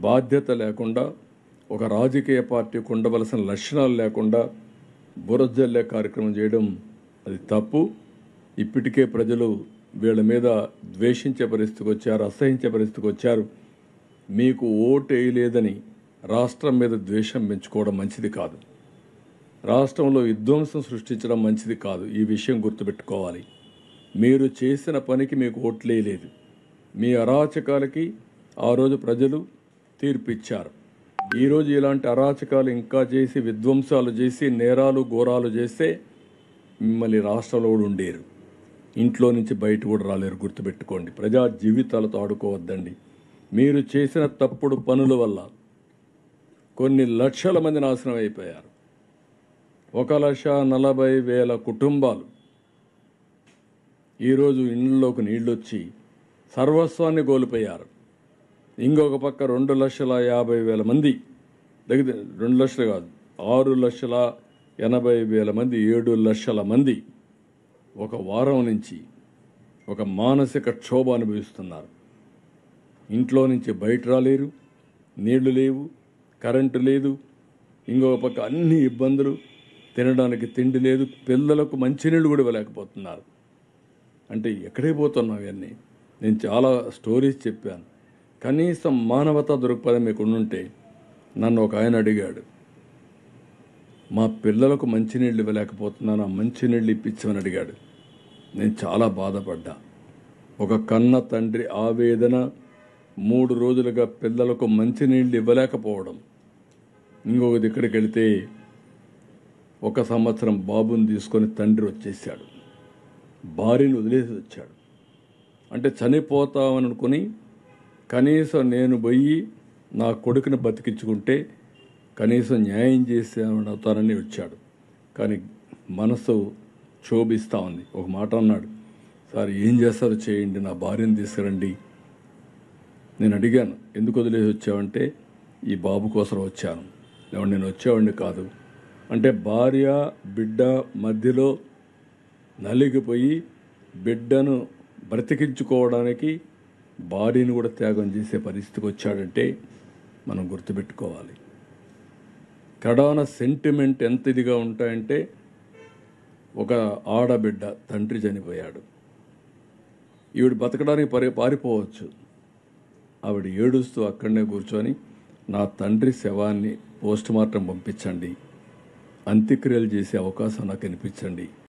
బాధ్యత లేకుండా, ఒక రాజకీయ పార్టీకి ఉండవలసిన లక్షణాలు లేకుండా బురజల్లే కార్యక్రమం చేయడం అది తప్పు. ఇప్పటికే ప్రజలు వీళ్ళ మీద ద్వేషించే పరిస్థితికి వచ్చారు, అసహించే పరిస్థితికి వచ్చారు. మీకు ఓటు వేయలేదని రాష్ట్రం మీద ద్వేషం పెంచుకోవడం మంచిది కాదు. రాష్ట్రంలో విధ్వంసం సృష్టించడం మంచిది కాదు. ఈ విషయం గుర్తుపెట్టుకోవాలి. మీరు చేసిన పనికి మీకు ఓట్లేయలేదు. మీ అరాచకాలకి ఆ రోజు ప్రజలు తీర్పిచ్చారు. ఈరోజు ఇలాంటి అరాచకాలు ఇంకా చేసి, విధ్వంసాలు చేసి, నేరాలు ఘోరాలు చేస్తే మిమ్మల్ని రాష్ట్రంలో కూడా ఉండేరు. ఇంట్లో నుంచి బయట కూడా రాలేరు. గుర్తుపెట్టుకోండి. ప్రజా జీవితాలతో ఆడుకోవద్దండి. మీరు చేసిన తప్పుడు పనుల వల్ల కొన్ని లక్షల మంది నాశనం అయిపోయారు. 1,40,000 కుటుంబాలు ఈరోజు ఇళ్లలోకి నీళ్ళొచ్చి సర్వస్వాన్ని కోల్పోయారు. ఇంకొక పక్క 2,50,000 మంది, దగ్గర 2 లక్షలు కాదు, 6,80,000 మంది, 7 లక్షల మంది ఒక వారం నుంచి ఒక మానసిక క్షోభ అనుభవిస్తున్నారు. ఇంట్లో నుంచి బయట రాలేరు, నీళ్లు లేవు, కరెంటు లేదు, ఇంకొక పక్క అన్ని ఇబ్బందులు, తినడానికి తిండి లేదు, పిల్లలకు మంచినీళ్ళు కూడా ఇవ్వలేకపోతున్నారు. అంటే ఎక్కడికి పోతున్నాం ఇవన్నీ? నేను చాలా స్టోరీస్ చెప్పాను. కనీసం మానవతా దృక్పథం మీకు ఉండుంటే, నన్ను ఒక ఆయన అడిగాడు, మా పిల్లలకు మంచినీళ్ళు ఇవ్వలేకపోతున్నాను, ఆ మంచినీళ్ళు ఇప్పించమని అడిగాడు. నేను చాలా బాధపడ్డా. ఒక కన్న తండ్రి ఆవేదన, 3 రోజులుగా పిల్లలకు మంచినీళ్ళు ఇవ్వలేకపోవడం. ఇంకొకటి ఇక్కడికి వెళితే 1 సంవత్సరం బాబుని తీసుకొని తండ్రి వచ్చేసాడు, భార్యను వదిలేసి వచ్చాడు. అంటే చనిపోతామని అనుకుని కనీసం నేను పోయి నా కొడుకుని బతికించుకుంటే కనీసం న్యాయం చేసేమని అవుతానని వచ్చాడు. కానీ మనసు క్షోభిస్తూ ఉంది. ఒక మాట అన్నాడు, సార్ ఏం చేస్తారో చేయండి, నా భార్యను తీసుకురండి. నేను అడిగాను, ఎందుకు వదిలేసి వచ్చావంటే, ఈ బాబు కోసం వచ్చాను, లేవండి నేను వచ్చేవాడిని కాదు అంటే, భార్య బిడ్డ మధ్యలో నలిగిపోయి బిడ్డను బ్రతికించుకోవడానికి భార్యను కూడా త్యాగం చేసే పరిస్థితికి వచ్చాడంటే మనం గుర్తుపెట్టుకోవాలి. కడాన సెంటిమెంట్ ఎంత ఇదిగా ఉంటాయంటే, ఒక ఆడబిడ్డ తండ్రి చనిపోయాడు, ఈవిడ బతకడానికి పారిపోవచ్చు, ఆవిడ ఏడుస్తూ అక్కడనే కూర్చొని నా తండ్రి శవాన్ని పోస్ట్ మార్టం పంపించండి, అంత్యక్రియలు చేసే అవకాశం నాకు కనిపించండి,